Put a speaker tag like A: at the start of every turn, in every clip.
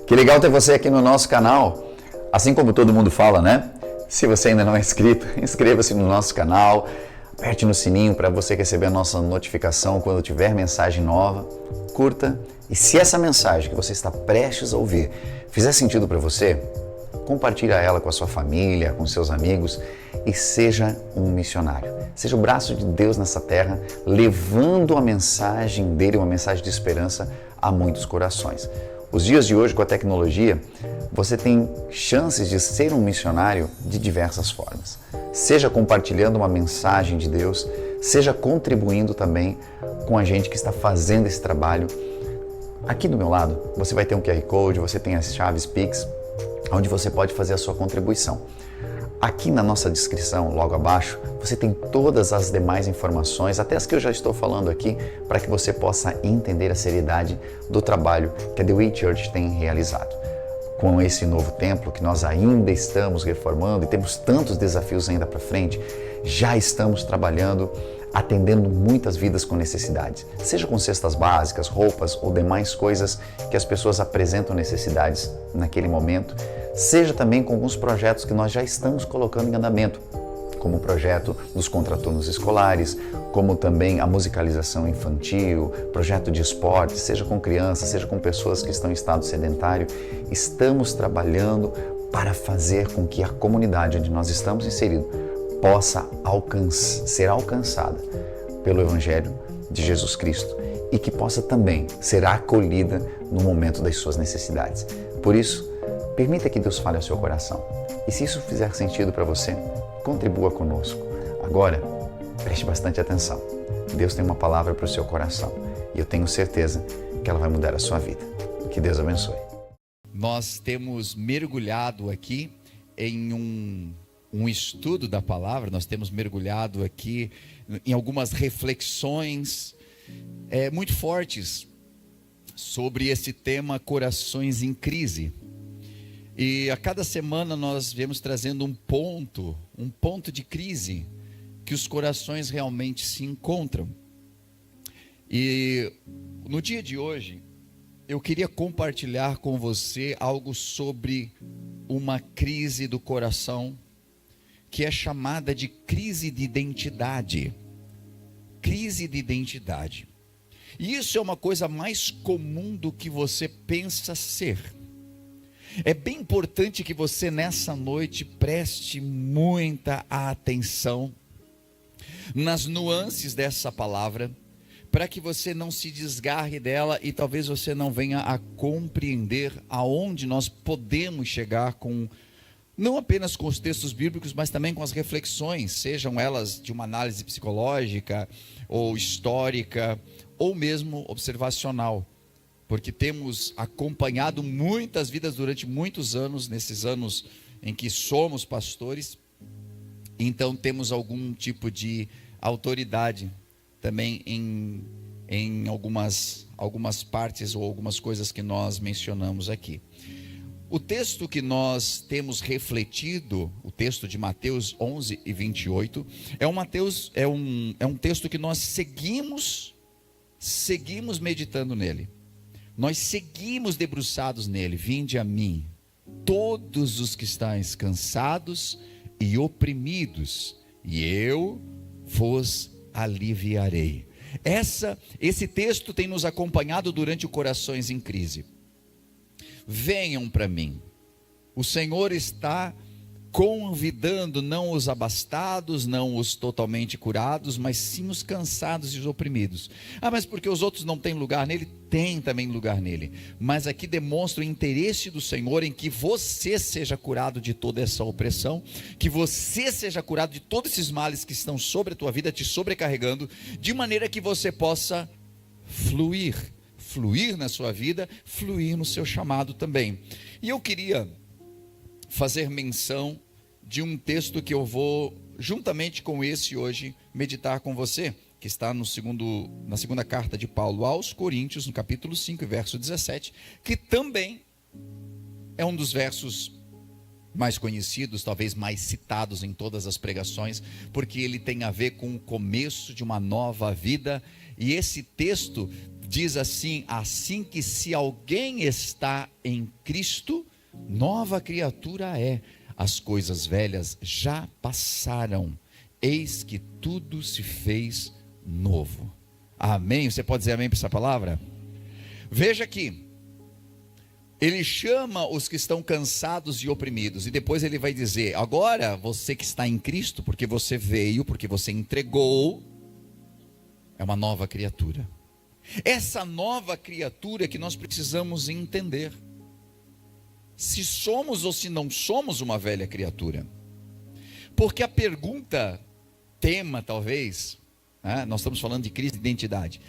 A: Que legal ter você aqui no nosso canal. Assim como todo mundo fala, né? Se você ainda não é inscrito, inscreva-se no nosso canal, aperte no sininho para você receber a nossa notificação quando tiver mensagem nova, curta. E se essa mensagem que você está prestes a ouvir fizer sentido para você, compartilha ela com a sua família, com seus amigos e seja um missionário. Seja o braço de Deus nessa terra, levando a mensagem dele, uma mensagem de esperança a muitos corações. Os dias de hoje, com a tecnologia, você tem chances de ser um missionário de diversas formas. Seja compartilhando uma mensagem de Deus, seja contribuindo também com a gente que está fazendo esse trabalho. Aqui do meu lado, você vai ter um QR Code, você tem as chaves Pix, onde você pode fazer a sua contribuição. Aqui na nossa descrição, logo abaixo, você tem todas as demais informações, até as que eu já estou falando aqui, para que você possa entender a seriedade do trabalho que a The Way Church tem realizado. Com esse novo templo que nós ainda estamos reformando e temos tantos desafios ainda para frente, já estamos trabalhando, atendendo muitas vidas com necessidades, seja com cestas básicas, roupas ou demais coisas que as pessoas apresentam necessidades naquele momento, seja também com alguns projetos que nós já estamos colocando em andamento, como o projeto dos contraturnos escolares, como também a musicalização infantil, projeto de esporte, seja com crianças, seja com pessoas que estão em estado sedentário. Estamos trabalhando para fazer com que a comunidade onde nós estamos inseridos possa ser alcançada pelo Evangelho de Jesus Cristo e que possa também ser acolhida no momento das suas necessidades. Por isso, permita que Deus fale ao seu coração. E se isso fizer sentido para você, contribua conosco. Agora, preste bastante atenção. Deus tem uma palavra para o seu coração e eu tenho certeza que ela vai mudar a sua vida. Que Deus abençoe.
B: Nós temos mergulhado aqui em um estudo da palavra, nós temos mergulhado aqui em algumas reflexões muito fortes sobre esse tema corações em crise. E a cada semana nós viemos trazendo um ponto de crise que os corações realmente se encontram. E no dia de hoje, eu queria compartilhar com você algo sobre uma crise do coração, que é chamada de crise de identidade. Crise de identidade. E isso é uma coisa mais comum do que você pensa ser. É bem importante que você nessa noite preste muita atenção nas nuances dessa palavra, para que você não se desgarre dela e talvez você não venha a compreender aonde nós podemos chegar com, não apenas com os textos bíblicos, mas também com as reflexões, sejam elas de uma análise psicológica ou histórica ou mesmo observacional. Porque temos acompanhado muitas vidas durante muitos anos, nesses anos em que somos pastores, então temos algum tipo de autoridade também em algumas partes ou algumas coisas que nós mencionamos aqui. O texto que nós temos refletido, o texto de Mateus 11 e 28, é um texto que nós seguimos meditando nele. Nós seguimos debruçados nele. Vinde a mim, todos os que estáis cansados e oprimidos, e eu vos aliviarei. Esse texto tem nos acompanhado durante o Corações em Crise. Venham para mim. O Senhor está convidando não os abastados, não os totalmente curados, mas sim os cansados e os oprimidos. Mas porque os outros não têm lugar nele? Tem também lugar nele. Mas aqui demonstra o interesse do Senhor em que você seja curado de toda essa opressão, que você seja curado de todos esses males que estão sobre a tua vida, te sobrecarregando, de maneira que você possa fluir na sua vida, fluir no seu chamado também. E eu queria fazer menção de um texto que eu vou, juntamente com esse hoje, meditar com você, que está na segunda carta de Paulo aos Coríntios, no capítulo 5, verso 17, que também é um dos versos mais conhecidos, talvez mais citados em todas as pregações, porque ele tem a ver com o começo de uma nova vida, e esse texto diz assim: assim que se alguém está em Cristo, nova criatura é. As coisas velhas já passaram, eis que tudo se fez novo. Amém? Você pode dizer amém para essa palavra? Veja aqui, ele chama os que estão cansados e oprimidos, e depois ele vai dizer: agora você que está em Cristo, porque você veio, porque você entregou, é uma nova criatura. Essa nova criatura que nós precisamos entender, se somos ou se não somos uma velha criatura. Porque a pergunta, tema talvez, nós estamos falando de crise de identidade,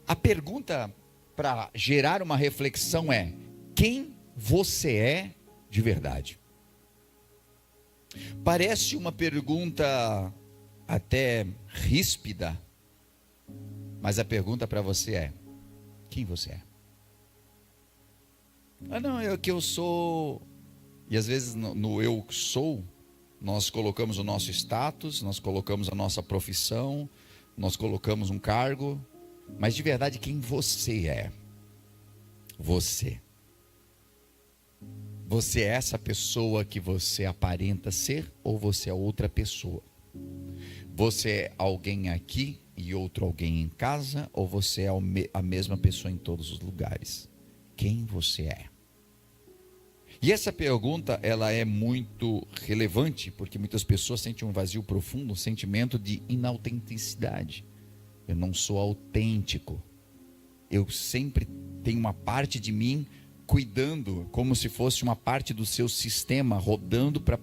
B: a pergunta para gerar uma reflexão é: quem você é de verdade? Parece uma pergunta até ríspida, mas a pergunta para você é: quem você é? Não, é o que eu sou. E às vezes no eu sou, nós colocamos o nosso status, nós colocamos a nossa profissão, nós colocamos um cargo, mas de verdade quem você é? Você é essa pessoa que você aparenta ser, ou você é outra pessoa? Você é alguém aqui e outro alguém em casa, ou você é a mesma pessoa em todos os lugares? Quem você é? E essa pergunta, ela é muito relevante, porque muitas pessoas sentem um vazio profundo, um sentimento de inautenticidade. Eu não sou autêntico. Eu sempre tenho uma parte de mim cuidando, como se fosse uma parte do seu sistema, rodando para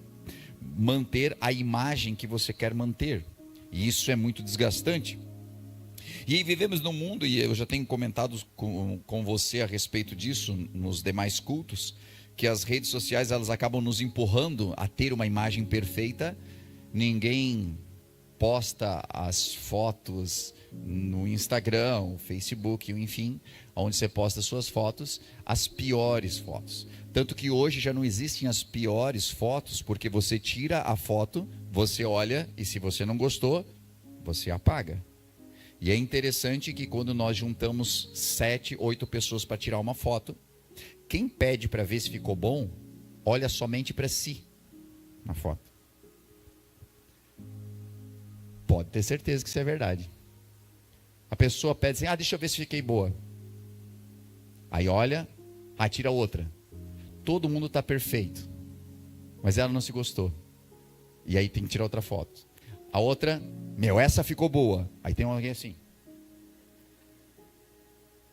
B: manter a imagem que você quer manter. E isso é muito desgastante. E aí vivemos num mundo, e eu já tenho comentado com você a respeito disso nos demais cultos, que as redes sociais, elas acabam nos empurrando a ter uma imagem perfeita. Ninguém posta as fotos no Instagram, Facebook, enfim, onde você posta suas fotos, as piores fotos. Tanto que hoje já não existem as piores fotos, porque você tira a foto, você olha, e se você não gostou, você apaga. E é interessante que quando nós juntamos 7, 8 pessoas para tirar uma foto, quem pede para ver se ficou bom, olha somente para si na foto. Pode ter certeza que isso é verdade. A pessoa pede assim: deixa eu ver se fiquei boa. Aí olha, tira outra. Todo mundo está perfeito, mas ela não se gostou. E aí tem que tirar outra foto. A outra, essa ficou boa. Aí tem alguém assim: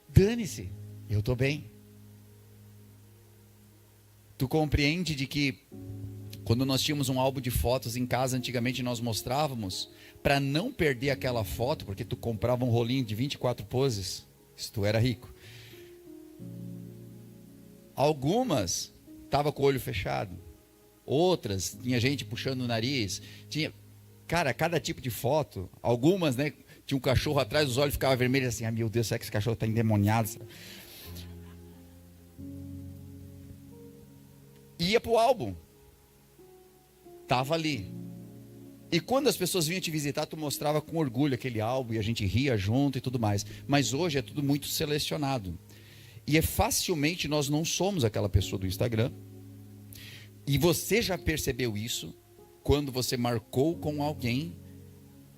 B: dane-se, eu estou bem. Tu compreende de que quando nós tínhamos um álbum de fotos em casa, antigamente nós mostrávamos, para não perder aquela foto, porque tu comprava um rolinho de 24 poses, se tu era rico. Algumas estava com o olho fechado, outras tinha gente puxando o nariz, cada tipo de foto. Algumas, tinha um cachorro atrás, os olhos ficavam vermelhos assim: meu Deus, será que esse cachorro está endemoniado? Ia para o álbum, estava ali. E quando as pessoas vinham te visitar, tu mostrava com orgulho aquele álbum, e a gente ria junto e tudo mais. Mas hoje é tudo muito selecionado. E facilmente nós não somos aquela pessoa do Instagram. E você já percebeu isso quando você marcou com alguém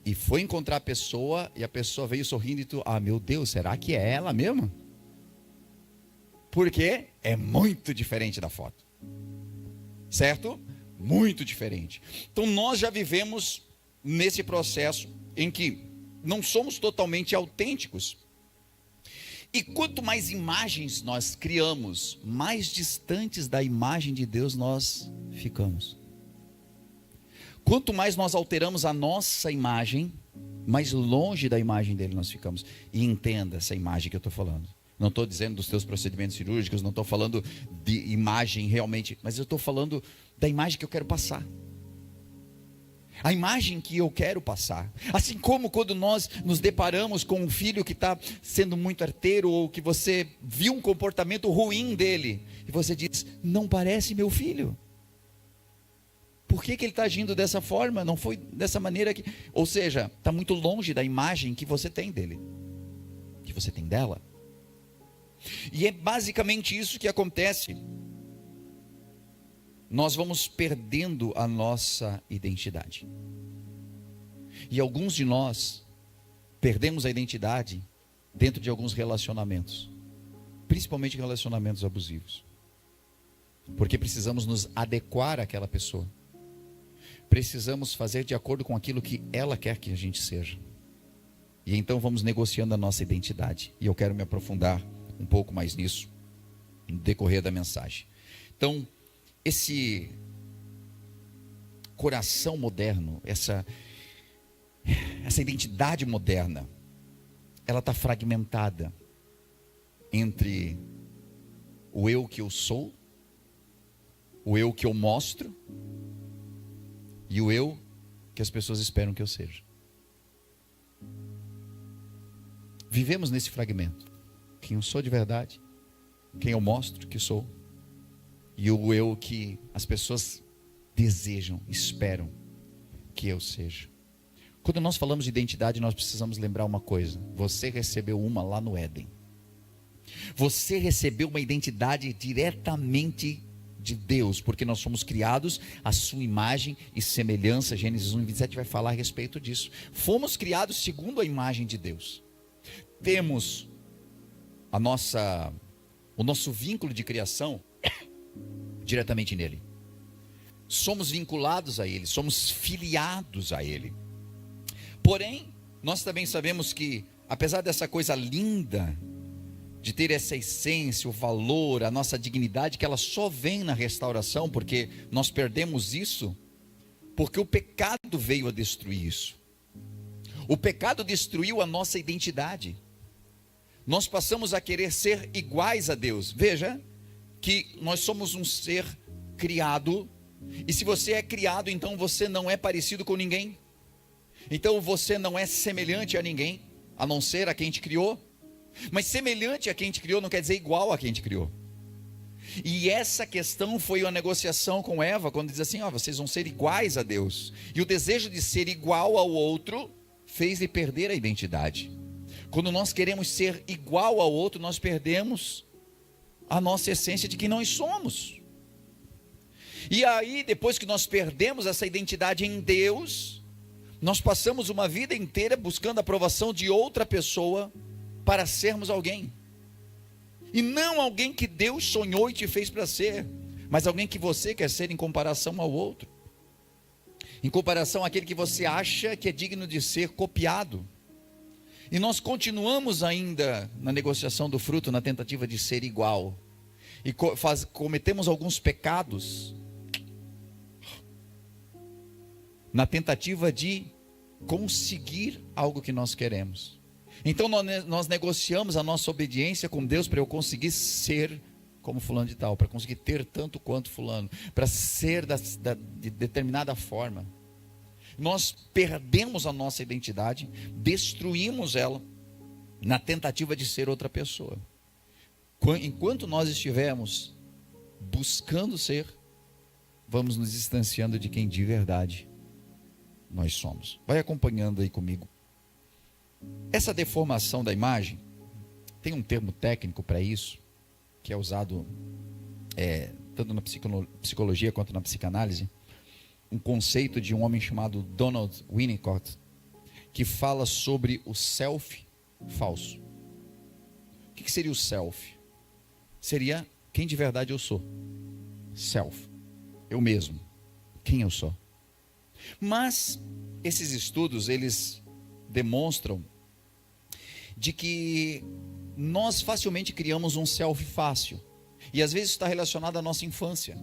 B: e foi encontrar a pessoa, e a pessoa veio sorrindo e tu: meu Deus, será que é ela mesmo? Porque é muito diferente da foto. Certo? Muito diferente. Então nós já vivemos nesse processo em que não somos totalmente autênticos. E quanto mais imagens nós criamos, mais distantes da imagem de Deus nós ficamos. Quanto mais nós alteramos a nossa imagem, mais longe da imagem dele nós ficamos. E entenda essa imagem que eu estou falando. Não estou dizendo dos teus procedimentos cirúrgicos, não estou falando de imagem realmente, mas eu estou falando da imagem que eu quero passar. A imagem que eu quero passar. Assim como quando nós nos deparamos com um filho que está sendo muito arteiro, ou que você viu um comportamento ruim dele, e você diz: não parece meu filho. Por que ele está agindo dessa forma? Não foi dessa maneira que... Ou seja, está muito longe da imagem que você tem dele. que você tem dela. E é basicamente isso que acontece. Nós vamos perdendo a nossa identidade. E alguns de nós perdemos a identidade dentro de alguns relacionamentos, principalmente relacionamentos abusivos, porque precisamos nos adequar àquela pessoa, precisamos fazer de acordo com aquilo que ela quer que a gente seja, e então vamos negociando a nossa identidade, e eu quero me aprofundar um pouco mais nisso no decorrer da mensagem. Então, esse coração moderno, essa identidade moderna, ela está fragmentada entre o eu que eu sou, o eu que eu mostro e o eu que as pessoas esperam que eu seja. Vivemos nesse fragmento. Quem eu sou de verdade, quem eu mostro que sou e o eu que as pessoas desejam, esperam que eu seja. Quando nós falamos de identidade, nós precisamos lembrar uma coisa: você recebeu uma lá no Éden. Você recebeu uma identidade diretamente de Deus, porque nós somos criados à sua imagem e semelhança. Gênesis 1:27 vai falar a respeito disso. Fomos criados segundo a imagem de Deus. Temos o nosso vínculo de criação diretamente nele. Somos vinculados a ele, somos filiados a ele. Porém, nós também sabemos que, apesar dessa coisa linda, de ter essa essência, o valor, a nossa dignidade, que ela só vem na restauração, porque nós perdemos isso, porque o pecado veio a destruir isso. O pecado destruiu a nossa identidade. Nós passamos a querer ser iguais a Deus. Veja que nós somos um ser criado, e se você é criado, então você não é parecido com ninguém. Então você não é semelhante a ninguém, a não ser a quem te criou. Mas semelhante a quem te criou não quer dizer igual a quem te criou. E essa questão foi uma negociação com Eva, quando diz assim: vocês vão ser iguais a Deus. E o desejo de ser igual ao outro fez-lhe perder a identidade. Quando nós queremos ser igual ao outro, nós perdemos a nossa essência de quem nós somos. E aí, depois que nós perdemos essa identidade em Deus, nós passamos uma vida inteira buscando a aprovação de outra pessoa para sermos alguém. E não alguém que Deus sonhou e te fez para ser, mas alguém que você quer ser em comparação ao outro, em comparação àquele que você acha que é digno de ser copiado. E nós continuamos ainda na negociação do fruto, na tentativa de ser igual, e cometemos alguns pecados na tentativa de conseguir algo que nós queremos. Então nós negociamos a nossa obediência com Deus para eu conseguir ser como fulano de tal, para conseguir ter tanto quanto fulano, para ser de determinada forma. Nós perdemos a nossa identidade, destruímos ela na tentativa de ser outra pessoa. Enquanto nós estivermos buscando ser, vamos nos distanciando de quem de verdade nós somos. Vai acompanhando aí comigo. Essa deformação da imagem, tem um termo técnico para isso, que é usado tanto na psicologia quanto na psicanálise, um conceito de um homem chamado Donald Winnicott, que fala sobre o self falso. O que seria o self? Seria quem de verdade eu sou. Self, eu mesmo, quem eu sou. Mas esses estudos, eles demonstram de que nós facilmente criamos um self fácil, e às vezes está relacionado à nossa infância,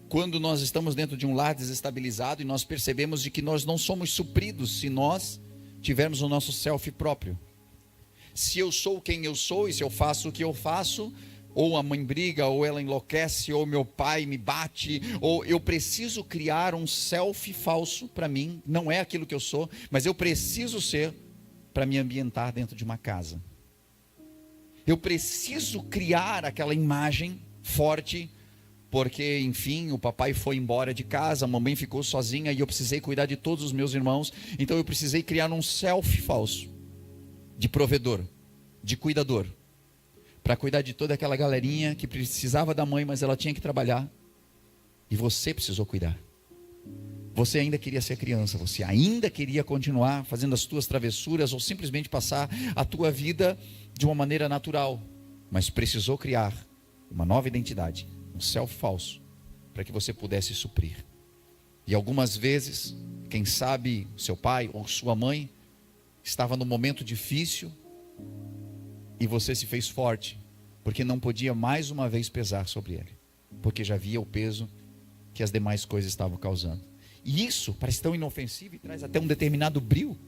B: quando nós estamos dentro de um lar desestabilizado e nós percebemos de que nós não somos supridos se nós tivermos o nosso self próprio. Se eu sou quem eu sou e se eu faço o que eu faço, ou a mãe briga, ou ela enlouquece, ou meu pai me bate, ou eu preciso criar um self falso para mim, não é aquilo que eu sou, mas eu preciso ser para me ambientar dentro de uma casa. Eu preciso criar aquela imagem forte, porque enfim, o papai foi embora de casa, a mamãe ficou sozinha e eu precisei cuidar de todos os meus irmãos, então eu precisei criar um self falso, de provedor. de cuidador, para cuidar de toda aquela galerinha que precisava da mãe, mas ela tinha que trabalhar, e você precisou cuidar. Você ainda queria ser criança, você ainda queria continuar fazendo as tuas travessuras, ou simplesmente passar a tua vida de uma maneira natural, mas precisou criar uma nova identidade, um self falso, para que você pudesse suprir. E algumas vezes, quem sabe seu pai ou sua mãe estava num momento difícil, e você se fez forte, porque não podia mais uma vez pesar sobre ele, porque já via o peso que as demais coisas estavam causando. E isso parece tão inofensivo e traz até um determinado brio,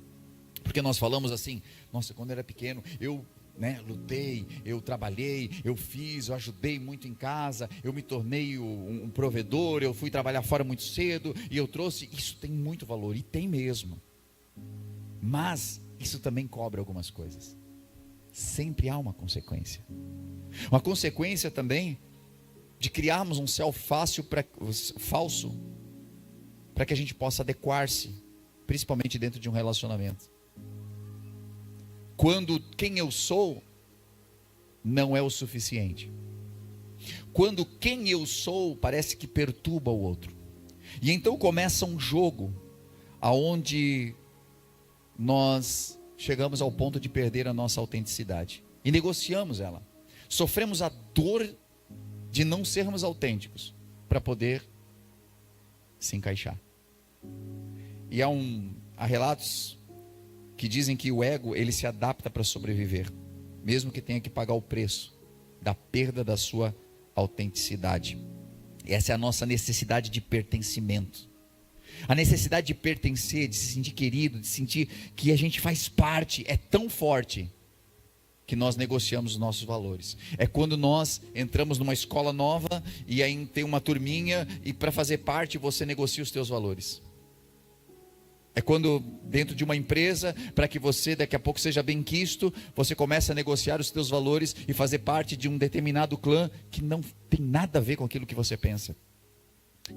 B: porque nós falamos assim: nossa, quando eu era pequeno, eu lutei, eu trabalhei, eu fiz, eu ajudei muito em casa, eu me tornei um provedor, eu fui trabalhar fora muito cedo, e eu trouxe. Isso tem muito valor, e tem mesmo, mas isso também cobra algumas coisas. Sempre há uma consequência também de criarmos um self falso, para que a gente possa adequar-se, principalmente dentro de um relacionamento. Quando quem eu sou não é o suficiente, quando quem eu sou parece que perturba o outro, e então começa um jogo aonde nós chegamos ao ponto de perder a nossa autenticidade e negociamos ela, sofremos a dor de não sermos autênticos para poder se encaixar. E há relatos que dizem que o ego, ele se adapta para sobreviver, mesmo que tenha que pagar o preço da perda da sua autenticidade. Essa é a nossa necessidade de pertencimento, a necessidade de pertencer, de se sentir querido, de sentir que a gente faz parte, é tão forte que nós negociamos os nossos valores. É quando nós entramos numa escola nova e aí tem uma turminha, e para fazer parte você negocia os teus valores. É quando dentro de uma empresa, para que você daqui a pouco seja bem-quisto, você começa a negociar os teus valores e fazer parte de um determinado clã que não tem nada a ver com aquilo que você pensa,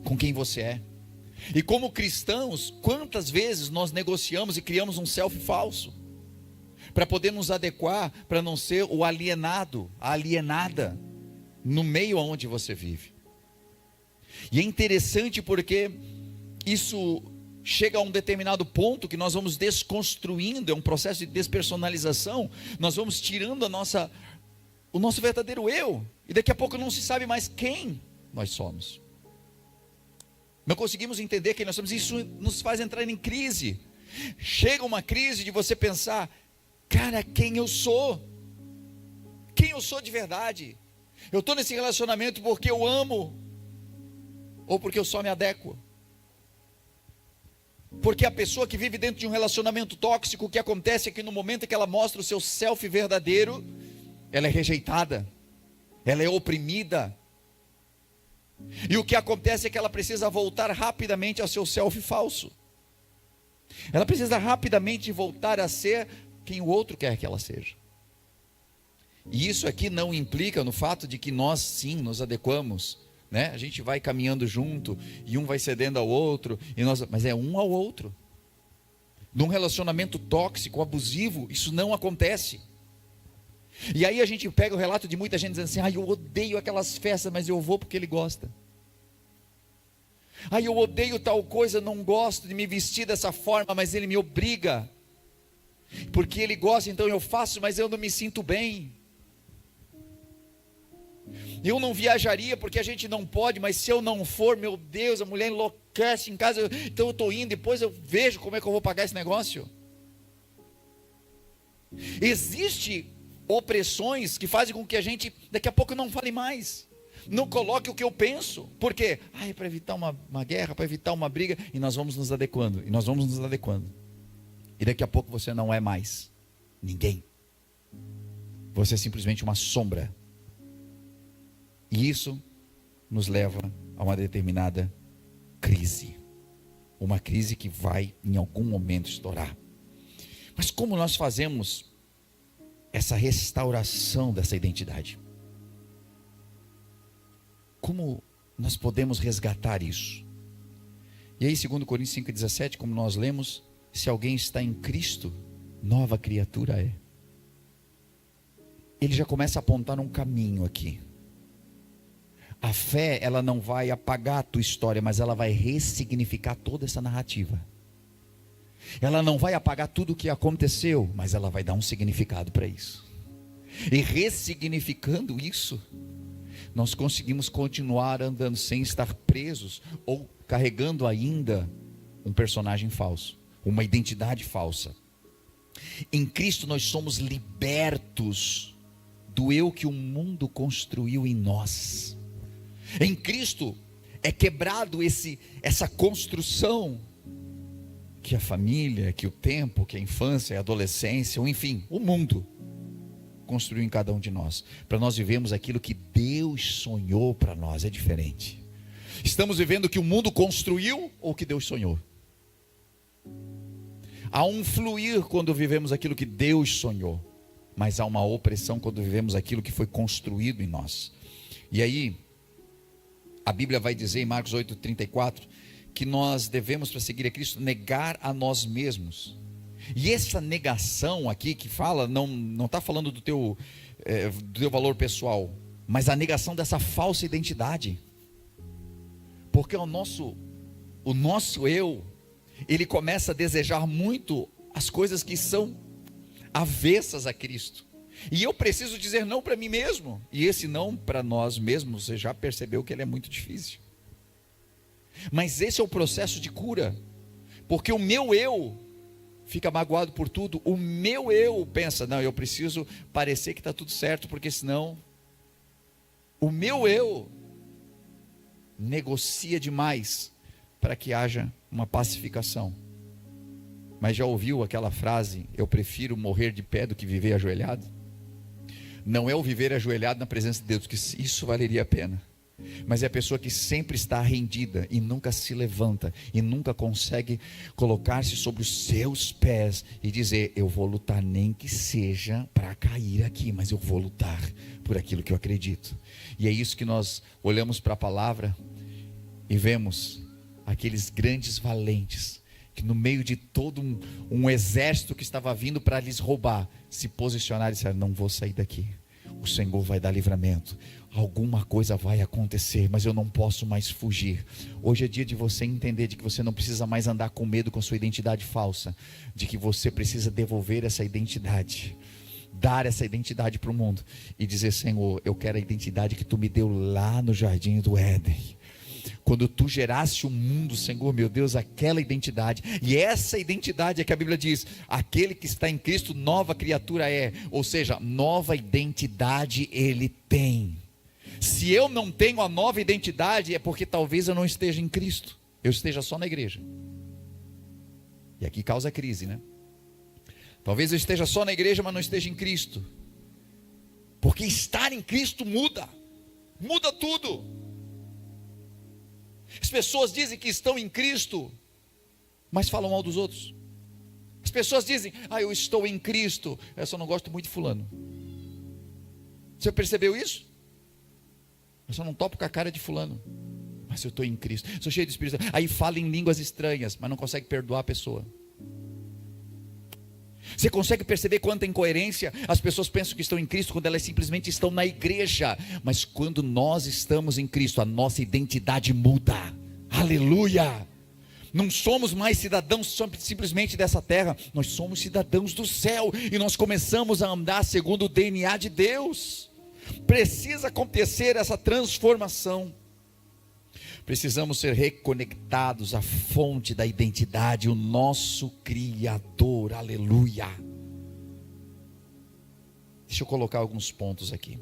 B: com quem você é. E como cristãos, quantas vezes nós negociamos e criamos um self falso, para poder nos adequar, para não ser o alienado, a alienada, no meio onde você vive. E é interessante porque isso chega a um determinado ponto que nós vamos desconstruindo, é um processo de despersonalização, nós vamos tirando o nosso verdadeiro eu, e daqui a pouco não se sabe mais quem nós somos. Não conseguimos entender quem nós somos, e isso nos faz entrar em crise. Chega uma crise de você pensar: cara, quem eu sou? Quem eu sou de verdade? Eu estou nesse relacionamento porque eu amo, ou porque eu só me adequo? Porque a pessoa que vive dentro de um relacionamento tóxico, o que acontece é que no momento em que ela mostra o seu self verdadeiro, ela é rejeitada, ela é oprimida, e o que acontece é que ela precisa voltar rapidamente ao seu self falso. Ela precisa rapidamente voltar a ser quem o outro quer que ela seja. E isso aqui não implica no fato de que nós sim nos adequamos, né? A gente vai caminhando junto, e um vai cedendo ao outro, mas é um ao outro. Num relacionamento tóxico, abusivo, isso não acontece. E aí a gente pega o relato de muita gente dizendo assim: eu odeio aquelas festas, mas eu vou porque ele gosta. Eu odeio tal coisa, não gosto de me vestir dessa forma, mas ele me obriga. Porque ele gosta, então eu faço, mas eu não me sinto bem. Eu não viajaria porque a gente não pode, mas se eu não for, meu Deus, a mulher enlouquece em casa, então eu estou indo, depois eu vejo como é que eu vou pagar esse negócio. Existe opressões que fazem com que a gente daqui a pouco não fale mais, não coloque o que eu penso. Por quê? É para evitar uma guerra, para evitar uma briga, e nós vamos nos adequando, e nós vamos nos adequando, e daqui a pouco você não é mais ninguém, você é simplesmente uma sombra. E isso nos leva a uma determinada crise, uma crise que vai em algum momento estourar. Mas como nós fazemos essa restauração dessa identidade? Como nós podemos resgatar isso? E aí, 2 Coríntios 5,17, como nós lemos: se alguém está em Cristo, nova criatura é. ele já começa a apontar um caminho aqui. A fé, ela não vai apagar a tua história, mas ela vai ressignificar toda essa narrativa. Ela não vai apagar tudo o que aconteceu, mas ela vai dar um significado para isso. E ressignificando isso, nós conseguimos continuar andando sem estar presos ou carregando ainda um personagem falso, uma identidade falsa. Em Cristo nós somos libertos do eu que o mundo construiu em nós. Em Cristo é quebrado essa construção que a família, que o tempo, que a infância, a adolescência, ou enfim, o mundo construiu em cada um de nós, para nós vivermos aquilo que Deus sonhou para nós. É diferente. Estamos vivendo o que o mundo construiu ou o que Deus sonhou? Há um fluir quando vivemos aquilo que Deus sonhou, mas há uma opressão quando vivemos aquilo que foi construído em nós. E aí, a Bíblia vai dizer em Marcos 8,34, que nós devemos, para seguir a Cristo, negar a nós mesmos. E essa negação aqui que fala, não está falando do teu valor pessoal, mas a negação dessa falsa identidade. Porque o nosso eu, ele começa a desejar muito as coisas que são avessas a Cristo. E eu preciso dizer não para mim mesmo. E esse não para nós mesmos, você já percebeu que ele é muito difícil. Mas esse é o processo de cura. Porque o meu eu fica magoado por tudo. O meu eu pensa, não, eu preciso parecer que está tudo certo, porque senão o meu eu negocia demais para que haja uma pacificação. Mas já ouviu aquela frase, eu prefiro morrer de pé do que viver ajoelhado? Não é o viver ajoelhado na presença de Deus, que isso valeria a pena, mas é a pessoa que sempre está rendida e nunca se levanta e nunca consegue colocar-se sobre os seus pés e dizer, eu vou lutar, nem que seja para cair aqui, mas eu vou lutar por aquilo que eu acredito. E é isso que nós olhamos para a palavra e vemos aqueles grandes valentes que no meio de todo um exército que estava vindo para lhes roubar, se posicionaram e disseram, não vou sair daqui, o Senhor vai dar livramento, alguma coisa vai acontecer, mas eu não posso mais fugir. Hoje é dia de você entender de que você não precisa mais andar com medo com a sua identidade falsa, de que você precisa devolver essa identidade, dar essa identidade para o mundo e dizer, Senhor, eu quero a identidade que tu me deu lá no jardim do Éden. Quando tu geraste o mundo, Senhor, meu Deus, aquela identidade, e essa identidade é que a Bíblia diz, aquele que está em Cristo, nova criatura é, ou seja, nova identidade ele tem. Se eu não tenho a nova identidade, é porque talvez eu não esteja em Cristo, eu esteja só na igreja, e aqui causa crise, né? Talvez eu esteja só na igreja, mas não esteja em Cristo, porque estar em Cristo muda tudo. As pessoas dizem que estão em Cristo, mas falam mal dos outros. As pessoas dizem, eu estou em Cristo, eu só não gosto muito de fulano. Você percebeu isso? Eu só não topo com a cara de fulano, mas eu estou em Cristo, sou cheio de Espírito. Aí fala em línguas estranhas, mas não consegue perdoar a pessoa. Você consegue perceber quanta incoerência? As pessoas pensam que estão em Cristo quando elas simplesmente estão na igreja, mas quando nós estamos em Cristo, a nossa identidade muda. Aleluia! Não somos mais cidadãos simplesmente dessa terra, nós somos cidadãos do céu, e nós começamos a andar segundo o DNA de Deus. Precisa acontecer essa transformação. Precisamos ser reconectados à fonte da identidade, o nosso Criador, aleluia. Deixa eu colocar alguns pontos aqui,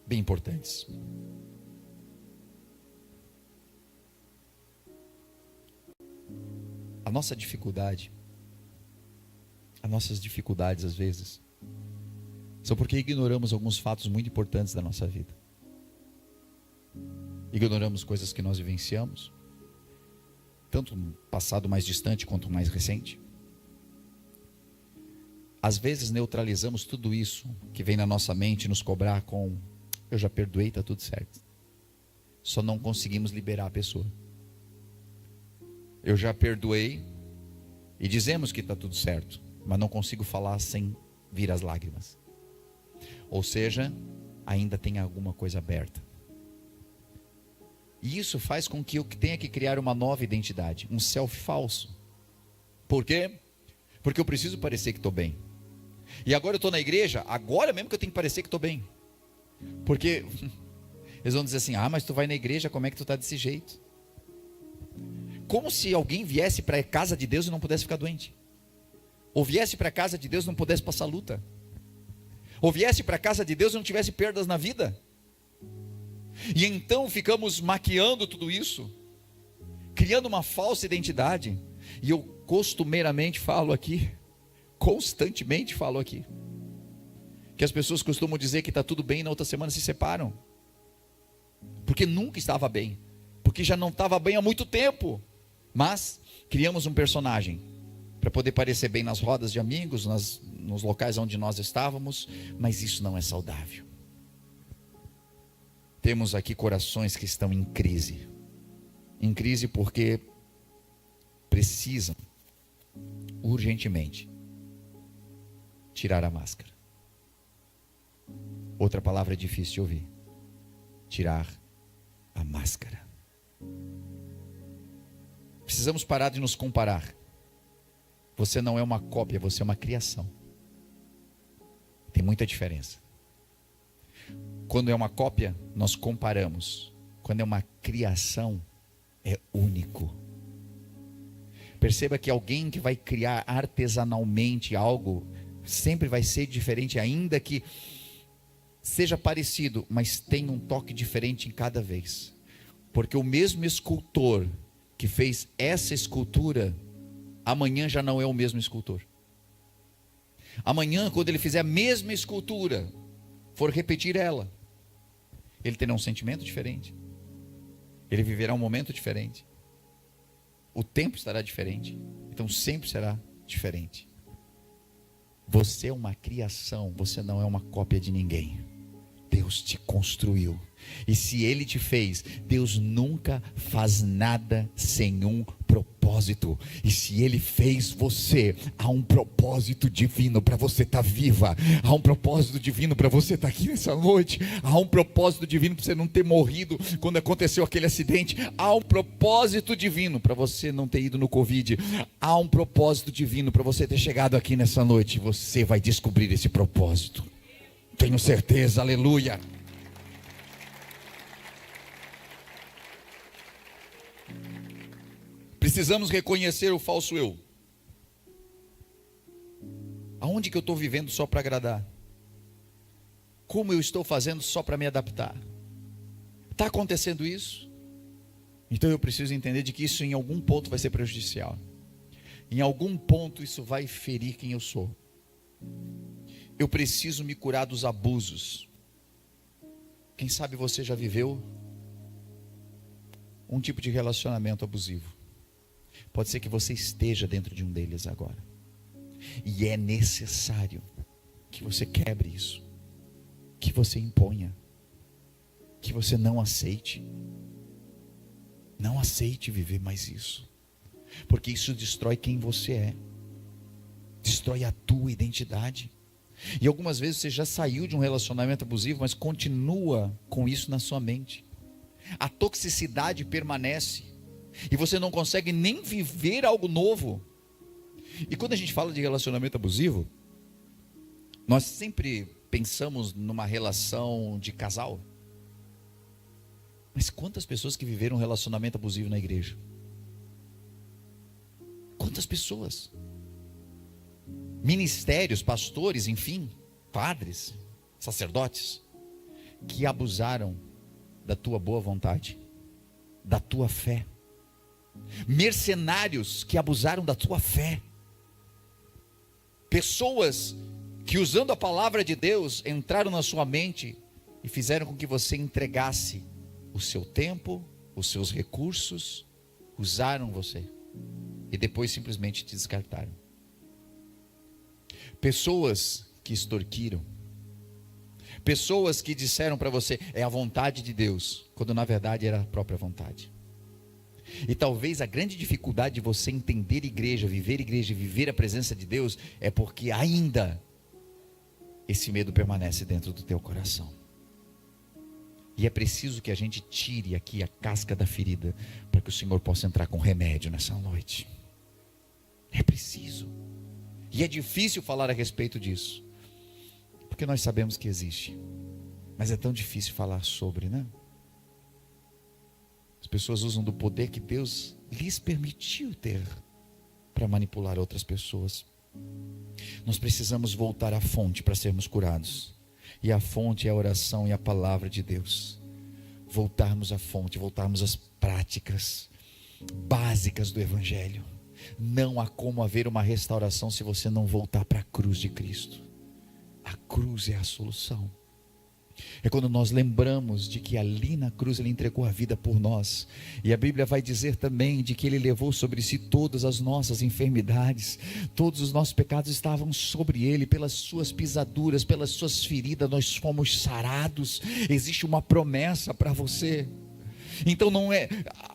B: bem importantes. A nossa dificuldade, as nossas dificuldades às vezes, são porque ignoramos alguns fatos muito importantes da nossa vida. Ignoramos coisas que nós vivenciamos, tanto no passado mais distante quanto mais recente. Às vezes neutralizamos tudo isso que vem na nossa mente nos cobrar com, eu já perdoei, está tudo certo. Só não conseguimos liberar a pessoa. Eu já perdoei e dizemos que está tudo certo, mas não consigo falar sem vir as lágrimas. Ou seja, ainda tem alguma coisa aberta. E isso faz com que eu tenha que criar uma nova identidade, um self falso. Por quê? Porque eu preciso parecer que estou bem. E agora eu estou na igreja, agora mesmo que eu tenho que parecer que estou bem. Porque eles vão dizer assim, mas tu vai na igreja, como é que tu está desse jeito? Como se alguém viesse para a casa de Deus e não pudesse ficar doente. Ou viesse para a casa de Deus e não pudesse passar luta. Ou viesse para a casa de Deus e não tivesse perdas na vida. E então ficamos maquiando tudo isso, criando uma falsa identidade. E eu costumeiramente falo aqui, constantemente falo aqui, que as pessoas costumam dizer que está tudo bem e na outra semana se separam. Porque nunca estava bem. Porque já não estava bem há muito tempo. Mas criamos um personagem para poder parecer bem nas rodas de amigos, nos locais onde nós estávamos. Mas isso não é saudável. Temos aqui corações que estão em crise. Em crise porque precisam urgentemente tirar a máscara. Outra palavra difícil de ouvir. Tirar a máscara. Precisamos parar de nos comparar. Você não é uma cópia, você é uma criação. Tem muita diferença. Quando é uma cópia, nós comparamos. Quando é uma criação, é único. Perceba que alguém que vai criar artesanalmente algo, sempre vai ser diferente, ainda que seja parecido, mas tem um toque diferente em cada vez. Porque o mesmo escultor que fez essa escultura, amanhã já não é o mesmo escultor. Amanhã, quando ele fizer a mesma escultura, for repetir ela, ele terá um sentimento diferente. Ele viverá um momento diferente. O tempo estará diferente. Então sempre será diferente. Você é uma criação, você não é uma cópia de ninguém. Deus te construiu. E se Ele te fez, Deus nunca faz nada sem um propósito. E se Ele fez você, há um propósito divino para você estar viva. Há um propósito divino para você estar aqui nessa noite. Há um propósito divino para você não ter morrido quando aconteceu aquele acidente. Há um propósito divino para você não ter ido no Covid. Há um propósito divino para você ter chegado aqui nessa noite. Você vai descobrir esse propósito. Tenho certeza, aleluia. Precisamos reconhecer o falso eu. Aonde que eu estou vivendo só para agradar? Como eu estou fazendo só para me adaptar? Está acontecendo isso? Então eu preciso entender de que isso em algum ponto vai ser prejudicial. Em algum ponto isso vai ferir quem eu sou. Eu preciso me curar dos abusos. Quem sabe você já viveu um tipo de relacionamento abusivo. Pode ser que você esteja dentro de um deles agora. E é necessário que você quebre isso. Que você imponha. Que você não aceite. Não aceite viver mais isso. Porque isso destrói quem você é. Destrói a tua identidade. E algumas vezes você já saiu de um relacionamento abusivo, mas continua com isso na sua mente. A toxicidade permanece. E você não consegue nem viver algo novo. E quando a gente fala de relacionamento abusivo, nós sempre pensamos numa relação de casal. Mas quantas pessoas que viveram um relacionamento abusivo na igreja? Quantas pessoas? Ministérios, pastores, enfim, padres, sacerdotes, que abusaram da tua boa vontade, da tua fé. Mercenários que abusaram da tua fé. Pessoas que, usando a palavra de Deus, entraram na sua mente e fizeram com que você entregasse o seu tempo, os seus recursos, usaram você e depois simplesmente te descartaram. Pessoas que extorquiram, pessoas que disseram para você, é a vontade de Deus, quando na verdade era a própria vontade. E talvez a grande dificuldade de você entender igreja, viver a presença de Deus, é porque ainda esse medo permanece dentro do teu coração. E é preciso que a gente tire aqui a casca da ferida, para que o Senhor possa entrar com remédio nessa noite. É preciso. E é difícil falar a respeito disso, porque nós sabemos que existe, mas é tão difícil falar sobre, né? As pessoas usam do poder que Deus lhes permitiu ter para manipular outras pessoas. Nós precisamos voltar à fonte para sermos curados, e a fonte é a oração e a palavra de Deus. Voltarmos à fonte, voltarmos às práticas básicas do Evangelho. Não há como haver uma restauração se você não voltar para a cruz de Cristo. A cruz é a solução. É quando nós lembramos de que ali na cruz Ele entregou a vida por nós. E a Bíblia vai dizer também de que Ele levou sobre si todas as nossas enfermidades. Todos os nossos pecados estavam sobre Ele. Pelas suas pisaduras, pelas suas feridas nós fomos sarados. Existe uma promessa para você. Então não é,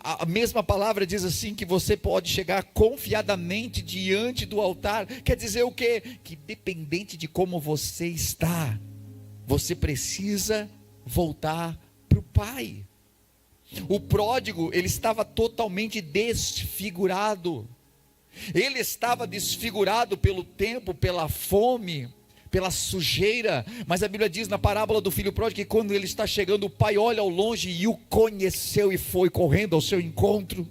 B: a mesma palavra diz assim, que você pode chegar confiadamente diante do altar. Quer dizer o quê? Que dependente de como você está, você precisa voltar para o Pai. O pródigo, ele estava totalmente desfigurado. Ele estava desfigurado pelo tempo, pela fome, pela sujeira. Mas a Bíblia diz na parábola do filho pródigo que quando ele está chegando, o pai olha ao longe e o conheceu e foi correndo ao seu encontro.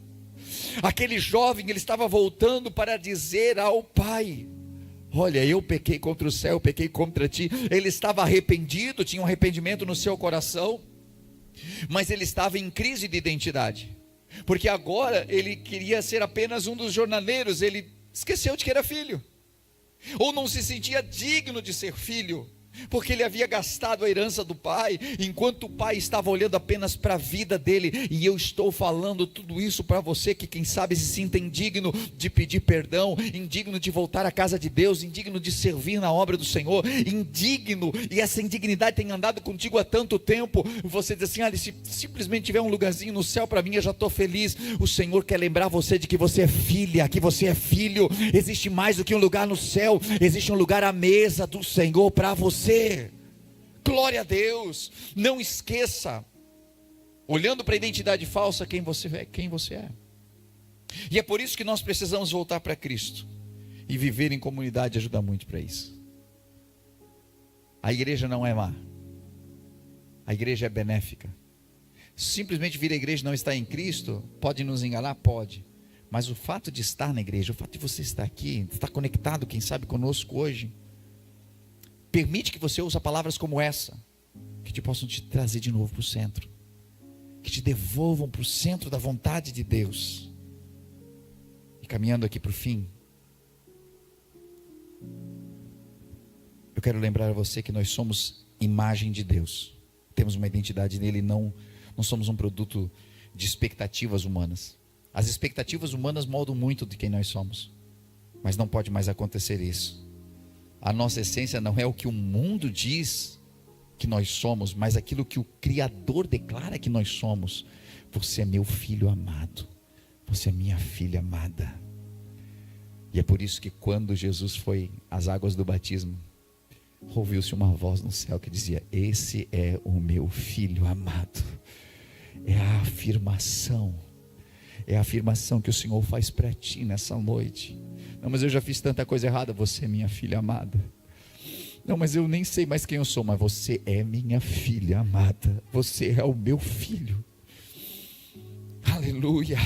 B: Aquele jovem, ele estava voltando para dizer ao pai: olha, eu pequei contra o céu, eu pequei contra ti. Ele estava arrependido, tinha um arrependimento no seu coração, mas ele estava em crise de identidade, porque agora ele queria ser apenas um dos jornaleiros. Ele esqueceu de que era filho, ou não se sentia digno de ser filho, porque ele havia gastado a herança do pai, enquanto o pai estava olhando apenas para a vida dele. E eu estou falando tudo isso para você que quem sabe se sinta indigno de pedir perdão, indigno de voltar à casa de Deus, indigno de servir na obra do Senhor, indigno, e essa indignidade tem andado contigo há tanto tempo. Você diz assim: se simplesmente tiver um lugarzinho no céu para mim, eu já estou feliz. O Senhor quer lembrar você de que você é filha, que você é filho. Existe mais do que um lugar no céu, existe um lugar à mesa do Senhor para você. Glória a Deus. Não esqueça, olhando para a identidade falsa, quem você é. E é por isso que nós precisamos voltar para Cristo. E viver em comunidade ajuda muito para isso. A igreja não é má, a igreja é benéfica. Simplesmente vir à igreja e não estar em Cristo pode nos enganar? Pode. Mas o fato de estar na igreja, o fato de você estar aqui, estar conectado, quem sabe, conosco hoje, permite que você use palavras como essa, que te possam te trazer de novo para o centro, que te devolvam para o centro da vontade de Deus. E caminhando aqui para o fim, eu quero lembrar a você que nós somos imagem de Deus, temos uma identidade nele, não somos um produto de expectativas humanas. As expectativas humanas moldam muito de quem nós somos, mas não pode mais acontecer isso. A nossa essência não é o que o mundo diz que nós somos, mas aquilo que o Criador declara que nós somos. Você é meu filho amado, você é minha filha amada. E é por isso que quando Jesus foi às águas do batismo, ouviu-se uma voz no céu que dizia: esse é o meu filho amado. É a afirmação que o Senhor faz para ti nessa noite. Não, mas eu já fiz tanta coisa errada. Você é minha filha amada. Não, mas eu nem sei mais quem eu sou. Mas você é minha filha amada. Você é o meu filho. Aleluia.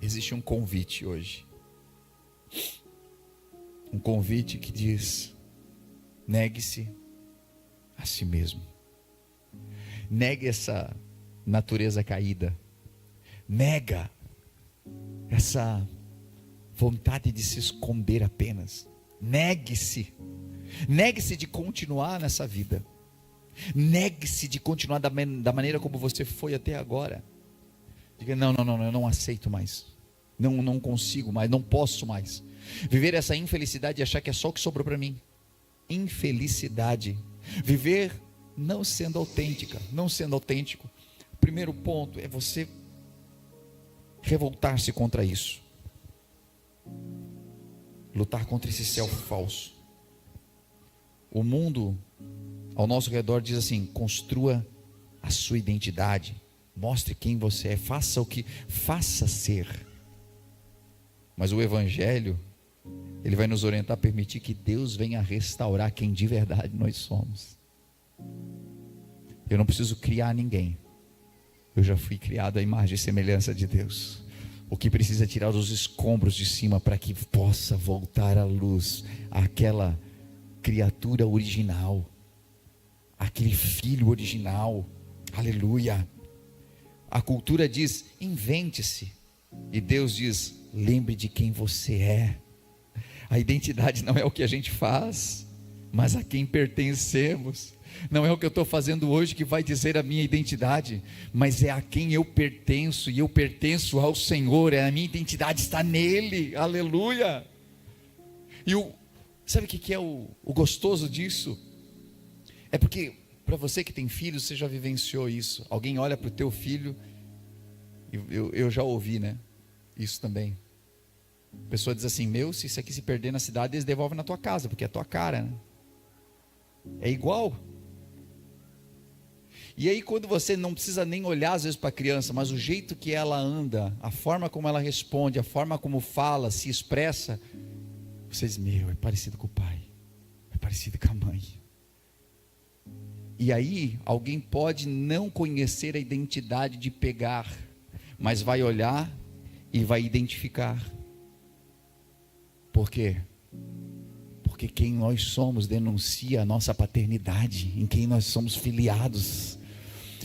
B: Existe um convite hoje. Um convite que diz: negue-se a si mesmo. Negue essa natureza caída. Nega essa vontade de se esconder apenas. Negue-se de continuar nessa vida. Negue-se de continuar da maneira como você foi até agora. Diga: não, eu não aceito mais. Não consigo mais, não posso mais viver essa infelicidade e achar que é só o que sobrou para mim. Infelicidade. Viver não sendo autêntico. O primeiro ponto é você revoltar-se contra isso. lutar contra esse self falso. O mundo ao nosso redor diz assim: construa a sua identidade, mostre quem você é, faça o que faça ser. Mas o Evangelho, ele vai nos orientar a permitir que Deus venha restaurar quem de verdade nós somos. Eu não preciso criar ninguém, eu já fui criado à imagem e semelhança de Deus. O que precisa é tirar os escombros de cima para que possa voltar à luz àquela criatura original, aquele filho original. Aleluia. A cultura diz: invente-se, e Deus diz: lembre de quem você é. A identidade não é o que a gente faz, mas a quem pertencemos. Não é o que eu estou fazendo hoje que vai dizer a minha identidade, mas é a quem eu pertenço, e eu pertenço ao Senhor, a minha identidade está nele. Aleluia. E sabe o que é o gostoso disso? É porque, para você que tem filhos, você já vivenciou isso. Alguém olha para o teu filho, eu já ouvi, né? Isso também. A pessoa diz assim: se isso aqui se perder na cidade, eles devolvem na tua casa, porque é a tua cara, né? É igual. E aí, quando você não precisa nem olhar às vezes para a criança, mas o jeito que ela anda, a forma como ela responde, a forma como fala, se expressa, você diz: é parecido com o pai, é parecido com a mãe. E aí, alguém pode não conhecer a identidade de pegar, mas vai olhar e vai identificar. Por quê? Porque quem nós somos denuncia a nossa paternidade, em quem nós somos filiados.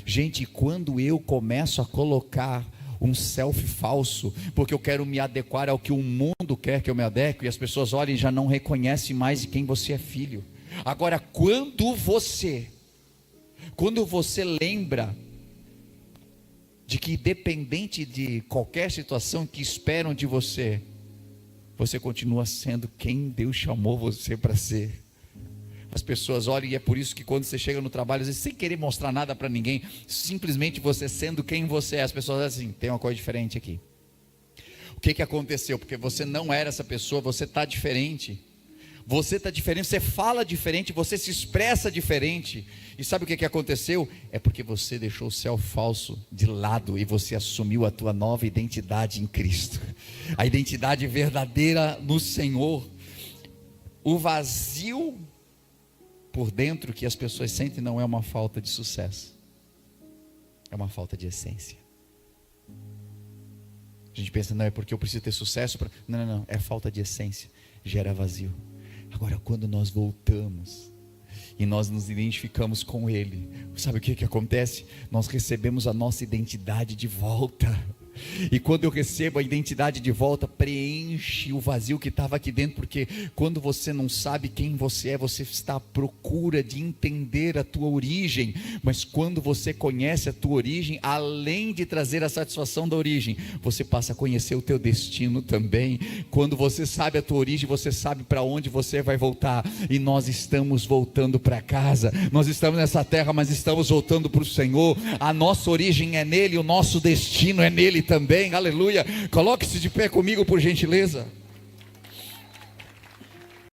B: Gente, quando eu começo a colocar um self falso, porque eu quero me adequar ao que o mundo quer que eu me adeque, e as pessoas olham e já não reconhecem mais de quem você é filho. Agora, quando você lembra de que, independente de qualquer situação que esperam de você, você continua sendo quem Deus chamou você para ser. As pessoas olham, e é por isso que quando você chega no trabalho, às vezes sem querer mostrar nada para ninguém, simplesmente você sendo quem você é, as pessoas dizem assim: tem uma coisa diferente aqui. O que aconteceu? Porque você não era essa pessoa, você está diferente. Você está diferente, você fala diferente, você se expressa diferente. E sabe o que aconteceu? É porque você deixou o self falso de lado e você assumiu a tua nova identidade em Cristo. A identidade verdadeira no Senhor. O vazio por dentro que as pessoas sentem não é uma falta de sucesso, é uma falta de essência. A gente pensa: não, é porque eu preciso ter sucesso para... Não, é falta de essência, gera vazio. Agora, quando nós voltamos e nós nos identificamos com Ele, sabe o que acontece? Nós recebemos a nossa identidade de volta. E quando eu recebo a identidade de volta, preenche o vazio que estava aqui dentro. Porque quando você não sabe quem você é, você está à procura de entender a tua origem. Mas quando você conhece a tua origem, além de trazer a satisfação da origem, você passa a conhecer o teu destino também. Quando você sabe a tua origem, você sabe para onde você vai voltar. E nós estamos voltando para casa. Nós estamos nessa terra, mas estamos voltando para o Senhor. A nossa origem é nele, o nosso destino é nele também. Aleluia. Coloque-se de pé comigo, por gentileza.